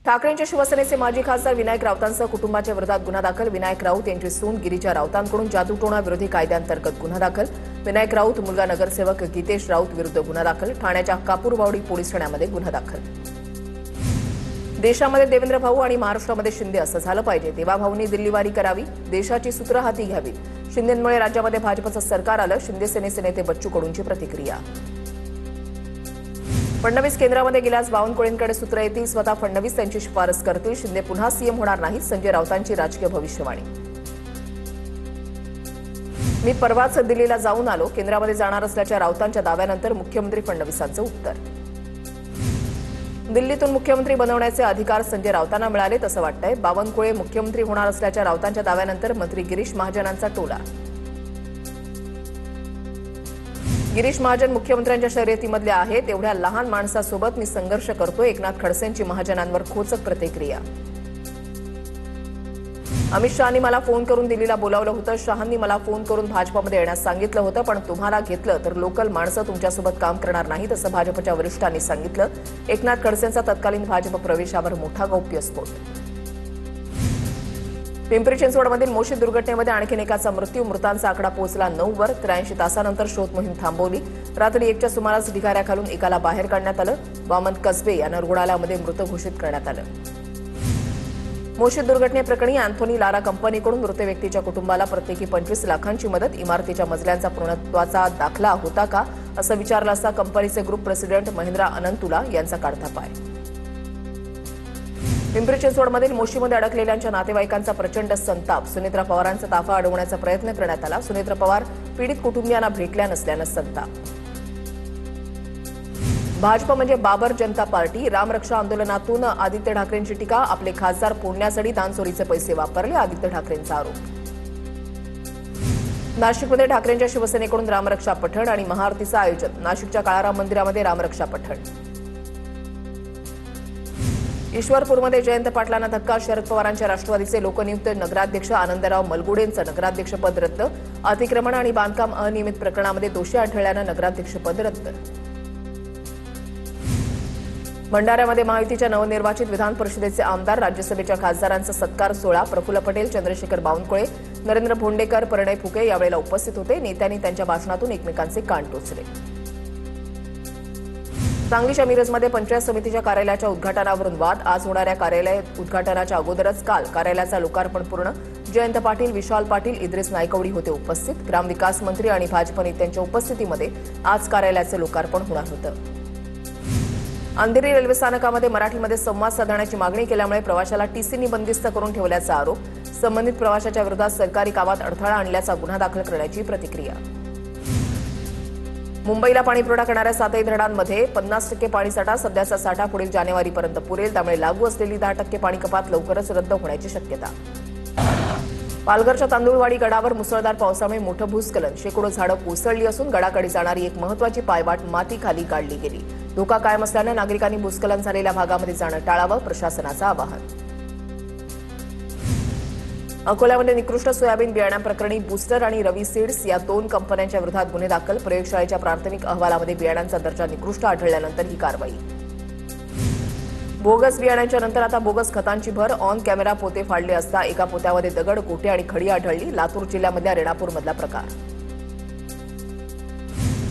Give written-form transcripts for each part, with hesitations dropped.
ठाकरेंच्या शिवसेनेचे माजी खासदार विनायक राऊतांसह कुटुंबाच्या विरोधात गुन्हा दाखल. विनायक राऊत यांची सून गिरीजा राऊतांकडून जादूटोणा विरोधी कायद्याअंतर्गत गुन्हा दाखल. विनायक राऊत मुलगा नगरसेवक गीतेश राऊत विरुद्ध गुन्हा दाखल. ठाण्याच्या कापूरबावडी पोलीस ठाण्यामध्ये गुन्हा दाखल. देशामध्ये देवेंद्र भाऊ आणि महाराष्ट्रामध्ये शिंदे असं झालं पाहिजे. तेव्हा भाऊंनी दिल्लीवारी करावी, देशाची सूत्र हाती घ्यावी. शिंदेंमुळे राज्यामध्ये भाजपचं सरकार आलं. शिंदे सेनेचे नेते बच्चू कडूंची प्रतिक्रिया. फडणवीस केंद्रामध्ये गेल्यास बावनकुळेंकडे सूत्र येतील. स्वतः फडणवीस त्यांची शिफारस करतील. शिंदे पुन्हा सीएम होणार नाहीत. संजय राऊतांची राजकीय भविष्यवाणी. मी परवाच दिल्लीला जाऊन आलो. केंद्रामध्ये जाणार असल्याच्या राऊतांच्या दाव्यानंतर मुख्यमंत्री फडणवीसांचं उत्तर. दिल्लीतून मुख्यमंत्री बनवण्याचे अधिकार संजय राऊतांना मिळाले तसं वाटतंय. बावनकुळे मुख्यमंत्री होणार असल्याच्या राऊतांच्या दाव्यानंतर मंत्री गिरीश महाजनांचा टोला. गिरीश महाजन मुख्यमंत्र्यांच्या शर्यतीमधले आहेत. एवढ्या लहान माणसासोबत मी संघर्ष करतोय. एकनाथ खडसेंची महाजनांवर खोचक प्रतिक्रिया. अमित शहांनी मला फोन करून दिल्लीला बोलावलं होतं. शहांनी मला फोन करून भाजपमध्ये येण्यास सांगितलं होतं, पण तुम्हाला घेतलं तर लोकल माणसं तुमच्यासोबत काम करणार नाहीत असं भाजपच्या वरिष्ठांनी सांगितलं. एकनाथ खडसेंचा तत्कालीन भाजप प्रवेशावर मोठा गौप्यस्फोट. पिंपरी चिंचवडमधील मोशी दुर्घटनेमध्ये आणखी एकाचा मृत्यू. मृतांचा आकडा पोहोचला 9 वर. 83 तासानंतर शोध मोहीम थांबवली. रात्री 1च्या सुमारास ढिगाऱ्याखालून एकाला बाहेर काढण्यात आलं. वामन कसबे यांना रुग्णालयामध्ये मृत घोषित करण्यात आलं. मोशी दुर्घटनेप्रकरणी अँथोनी लारा कंपनीकडून मृत व्यक्तीच्या कुटुंबाला प्रत्येकी 25 लाखांची मदत. इमारतीच्या मजल्यांचा पूर्णत्वाचा दाखला होता का असं विचारलं असता कंपनीचे ग्रुप प्रेसिडेंट महेंद्रा अनंतुला यांचा काढता पाय. पिंपरी चिंचवडमधील मोशीमध्ये अडकलेल्यांच्या नातेवाईकांचा प्रचंड संताप. सुनेत्रा पवारांचा ताफा अडवण्याचा प्रयत्न करण्यात आला. सुनेत्रा पवार पीडित कुटुंबियांना भेटल्या नसल्यानं संताप. भाजप म्हणजे बाबर जनता पार्टी. रामरक्षा आंदोलनातून आदित्य ठाकरेंची टीका. आपले खासदार फोडण्यासाठी दानचोरीचे पैसे वापरले. आदित्य ठाकरेंचा आरोप. नाशिकमध्ये ठाकरेंच्या शिवसेनेकडून रामरक्षा पठण आणि महाआरतीचं आयोजन. नाशिकच्या काळाराम मंदिरामध्ये रामरक्षा पठण. ईश्वरपूरमध्ये जयंत पाटलांना धक्का. शरद पवारांच्या राष्ट्रवादीचे लोकनियुक्त नगराध्यक्ष आनंदराव मलगुडेंचं नगराध्यक्षपद रद्द. अतिक्रमण आणि बांधकाम अनियमित प्रकरणामध्ये दोषी आढळल्यानं नगराध्यक्षपद रद्द. भंडाऱ्यामध्ये महायुतीच्या नवनिर्वाचित विधान परिषदेचे आमदार. राज्यसभेच्या खासदारांचा सत्कार सोहळा. प्रफुल्ल पटेल, चंद्रशेखर बावनकुळे, नरेंद्र भोंडेकर, प्रणय फुके यावेळेला उपस्थित होते. नेत्यांनी त्यांच्या भाषणातून एकमेकांचे कान टोचले. सांगलीच्या मिरजमध्ये पंचायत समितीच्या कार्यालयाच्या उद्घाटनावरून वाद. आज होणाऱ्या कार्यालय उद्घाटनाच्या अगोदरच काल कार्यालयाचं लोकार्पण पूर्ण. जयंत पाटील, विशाल पाटील, इद्रिस नायकवडी होते उपस्थित. ग्रामविकास मंत्री आणि भाजप नेत्यांच्या उपस्थितीमध्ये आज कार्यालयाचं लोकार्पण होणार होतं. अंधेरी रेल्वे स्थानकामध्ये मराठीमध्ये संवाद साधण्याची मागणी केल्यामुळे प्रवाशाला टीसीनी बंदिस्त करून ठेवल्याचा आरोप. संबंधित प्रवाशाच्या विरोधात सरकारी कामात अडथळा आणल्याचा गुन्हा दाखल करण्याची प्रतिक्रिया. मुंबईला पाणीपुरवठा करणाऱ्या 7ही धरणांमध्ये 50% पाणीसाठा. सध्याचा साठा पुढील जानेवारीपर्यंत पुरेल. त्यामुळे लागू असलेली 10% पाणी कपात लवकरच रद्द होण्याची शक्यता. पालघरच्या तांदूळवाडी गडावर मुसळधार पावसामुळे मोठं भूस्खलन. शेकडो झाडं कोसळली असून गडाकडे जाणारी एक महत्त्वाची पायवाट मातीखाली गाडली गेली. धोका कायम असल्यानं नागरिकांनी भूस्खलन झालेल्या भागामध्ये जाणं टाळावं, प्रशासनाचं आवाहन. अकोल्यामध्ये निकृष्ट सोयाबीन बियाण्यांप्रकरणी बूस्टर आणि रवी सीड्स या 2 कंपन्यांच्या विरोधात गुन्हे दाखल. प्रयोगशाळेच्या प्राथमिक अहवालामध्ये बियाण्यांचा दर्जा निकृष्ट आढळल्यानंतर ही कारवाई. बोगस बियाण्यांच्या नंतर आता बोगस खतांची भर. ऑन कॅमेरा पोते फाडले असता एका पोत्यामध्ये दगड, गोटे आणि खडी आढळली. लातूर जिल्ह्यामधल्या रेणापूरमधला प्रकार.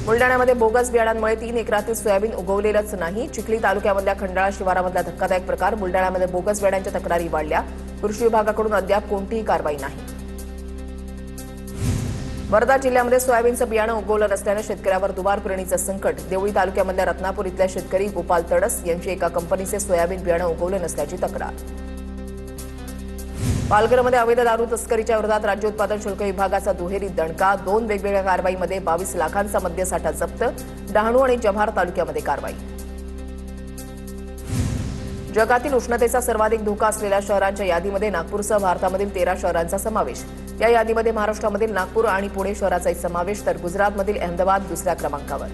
बुलडाण्यामध्ये बोगस बियाणांमुळे 3 एकरातील सोयाबीन उगवलेलंच नाही. चिखली तालुक्यामधल्या खंडाळा शिवारामधला धक्कादायक प्रकार. बुलडाण्यामध्ये बोगस बियाण्यांच्या तक्रारी वाढल्या. कृषी विभागाकडून अद्याप कोणतीही कारवाई नाही. वर्धा जिल्ह्यामध्ये सोयाबीनचं बियाणं उगवलं नसल्यानं शेतकऱ्यावर दुबार पेरणीचं संकट. देवळी तालुक्यामधल्या रत्नापूर इथल्या शेतकरी गोपाल तडस यांची एका कंपनीचे सोयाबीन बियाणं उगवलं नसल्याची तक्रार. पालघरमध्ये अवैध दारू तस्करीच्या विरोधात राज्य उत्पादन शुल्क विभागाचा दुहेरी दणका. 2 वेगवेगळ्या कारवाईमध्ये 22 लाखांचा मद्यसाठा जप्त. डहाणू आणि जव्हार तालुक्यामध्ये कारवाई. जगातील उष्णतेचा सर्वाधिक धोका असलेल्या शहरांच्या यादीमध्ये नागपूरसह भारतामधील 13 शहरांचा समावेश. या यादीमध्ये महाराष्ट्रामधील नागपूर आणि पुणे शहराचाही समावेश. तर गुजरातमधील अहमदाबाद दुसऱ्या क्रमांकावर.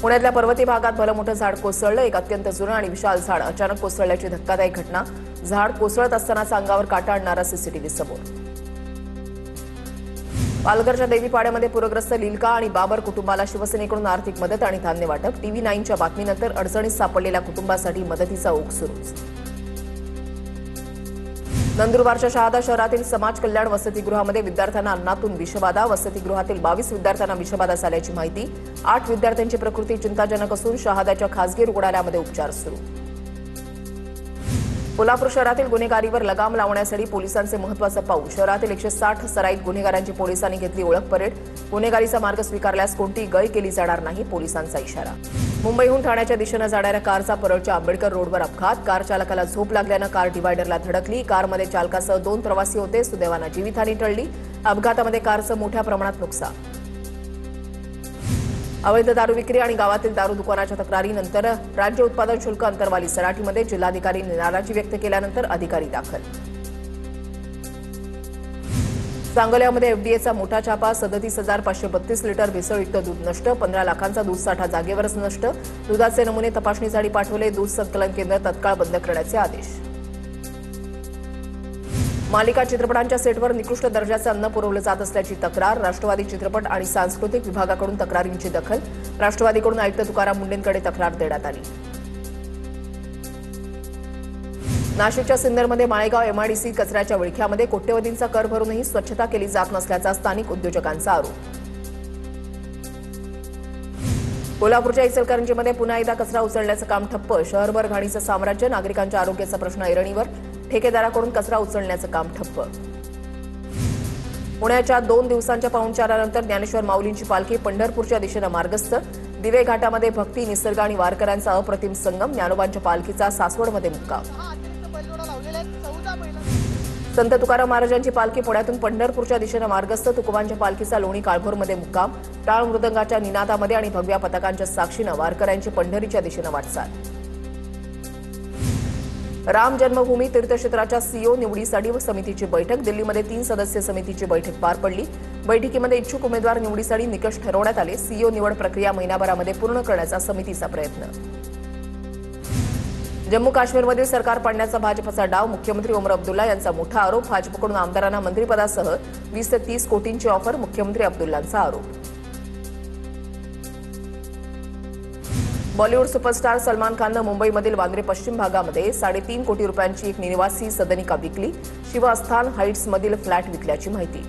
पुण्यातल्या पर्वती भागात भलं मोठं झाड कोसळलं. एक अत्यंत जुनं आणि विशाल झाड अचानक कोसळल्याची धक्कादायक घटना. झाड कोसळत असतानाच अंगावर काटा आणणारा सीसीटीव्ही समोर. पालघरच्या देवीपाड्यामध्ये पूरग्रस्त लिलका आणि बाबर कुटुंबाला शिवसेनेकडून आर्थिक मदत आणि धान्य वाटप. टीव्ही 9च्या बातमीनंतर अडचणीत सापडलेल्या कुटुंबासाठी मदतीचा ओघ सुरूच. नंदुरबारच्या शहादा शहरातील समाज कल्याण वसतिगृहामध्ये विद्यार्थ्यांना अन्नातून विषबाधा. वसतिगृहातील 22 विद्यार्थ्यांना विषबाधा झाल्याची माहिती. 8 विद्यार्थ्यांची प्रकृती चिंताजनक असून शहादाच्या खासगी रुग्णालयामध्ये उपचार सुरू. कोल्हापूर शहरातील गुन्हेगारीवर लगाम लावण्यासाठी पोलिसांचे महत्त्वाचे पाऊल. शहरातील 160 सराईत गुन्हेगारांची पोलिसांनी घेतली ओळख परेड. गुन्हेगारीचा मार्ग स्वीकारल्यास कोणतीही गय केली जाणार नाही, पोलिसांचा इशारा. मुंबईहून ठाण्याच्या दिशेने जाणाऱ्या कारचा परळच्या आंबेडकर रोडवर अपघात. कार चालकाला झोप लागल्यानं कार डिव्हायडरला धडकली. कारमध्ये चालकासह 2 प्रवासी होते. सुदैवानं जीवितहानी टळली. अपघातामध्ये कारचं मोठ्या प्रमाणात नुकसान. अवैध दारू विक्री आणि गावातील दारू दुकानाच्या तक्रारीनंतर राज्य उत्पादन शुल्क अंतर्वाली सराटीमध्ये जिल्हाधिकाऱ्यांनी नाराजी व्यक्त केल्यानंतर अधिकारी दाखल. सांगोल्यामध्ये एफडीएचा मोठा छापा. 37,532 लिटर भेसळयुक्त दूध नष्ट. 15 लाखांचा दूध साठा जागेवरच नष्ट. दुधाचे नमुने तपासणीसाठी पाठवले. दूध संकलन केंद्र तत्काळ बंद करण्याचे आदेश. मालिका चित्रपटांच्या सेटवर निकृष्ट दर्जाचे अन्न पुरवलं जात असल्याची तक्रार. राष्ट्रवादी चित्रपट आणि सांस्कृतिक विभागाकडून तक्रारींची दखल. राष्ट्रवादीकडून आयुक्त तुकाराम मुंडेंकडे तक्रार देण्यात आली. नाशिकच्या सिन्नरमध्ये माळेगाव एमआयडीसी कचऱ्याच्या विळख्यामध्ये कोट्यवधींचा कर भरूनही स्वच्छता केली जात नसल्याचा स्थानिक उद्योजकांचा आरोप. कोल्हापूरच्या इचलकरंजीमध्ये पुन्हा एकदा कचरा उचलण्याचं काम ठप्प. शहरभर घाणीचं साम्राज्य. नागरिकांच्या आरोग्याचा प्रश्न ऐरणीवर. ठेकेदाराकडून कचरा उचलण्याचं काम ठप्प. पुण्याच्या 2 दिवसांच्या पाहुणचारानंतर ज्ञानेश्वर माऊलींची पालखी पंढरपूरच्या दिशेनं मार्गस्थ. दिवे घाटामध्ये भक्ती, निसर्ग आणि वारकऱ्यांचा अप्रतिम संगम. ज्ञानोबांच्या पालखीचा सासवडमध्ये मुक्काम. संत तुकाराम महाराजांची पालखी पुण्यातून पंढरपूरच्या दिशेनं मार्गस्थ. तुकोबांच्या पालखीचा लोणी काळभोरमध्ये मुक्काम. टाळ मृदंगाच्या निनादामध्ये आणि भगव्या पताकांच्या साक्षीनं वारकऱ्यांची पंढरीच्या दिशेनं वाटचाल. राम जन्मभूमी तीर्थक्षेत्राच्या सीओ निवडीसाठी समितीची बैठक. दिल्लीमध्ये 3 सदस्य समितीची बैठक पार पडली. बैठकीमध्ये इच्छुक उमेदवार निवडीसाठी निकष ठरवण्यात आले. सीओ निवड प्रक्रिया महिनाभरामध्ये पूर्ण करण्याचा समितीचा प्रयत्न. जम्मू काश्मीरमधील सरकार पाडण्याचा भाजपचा डाव. मुख्यमंत्री ओमर अब्दुल्ला यांचा मोठा आरोप. भाजपकडून आमदारांना मंत्रिपदासह 20 ते 30 कोटींची ऑफर. मुख्यमंत्री अब्दुल्लांचा आरोप. बॉलिवूड सुपरस्टार सलमान खाननं मुंबईमधील वांद्रे पश्चिम भागामध्ये 3.5 कोटी रुपयांची एक निवासी सदनिका विकली. शिवअस्थान हाईट्समधील फ्लॅट विकल्याची माहिती.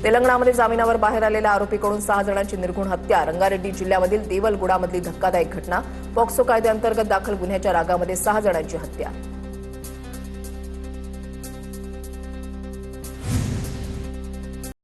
तेलंगणामध्ये जामिनावर बाहेर आलेल्या आरोपीकडून 6 जणांची निर्घुण हत्या. रंगारेड्डी जिल्ह्यामधील देवलगुडामधली धक्कादायक घटना. पॉक्सो कायद्याअंतर्गत दाखल गुन्ह्याच्या रागामध्ये 6 जणांची हत्या.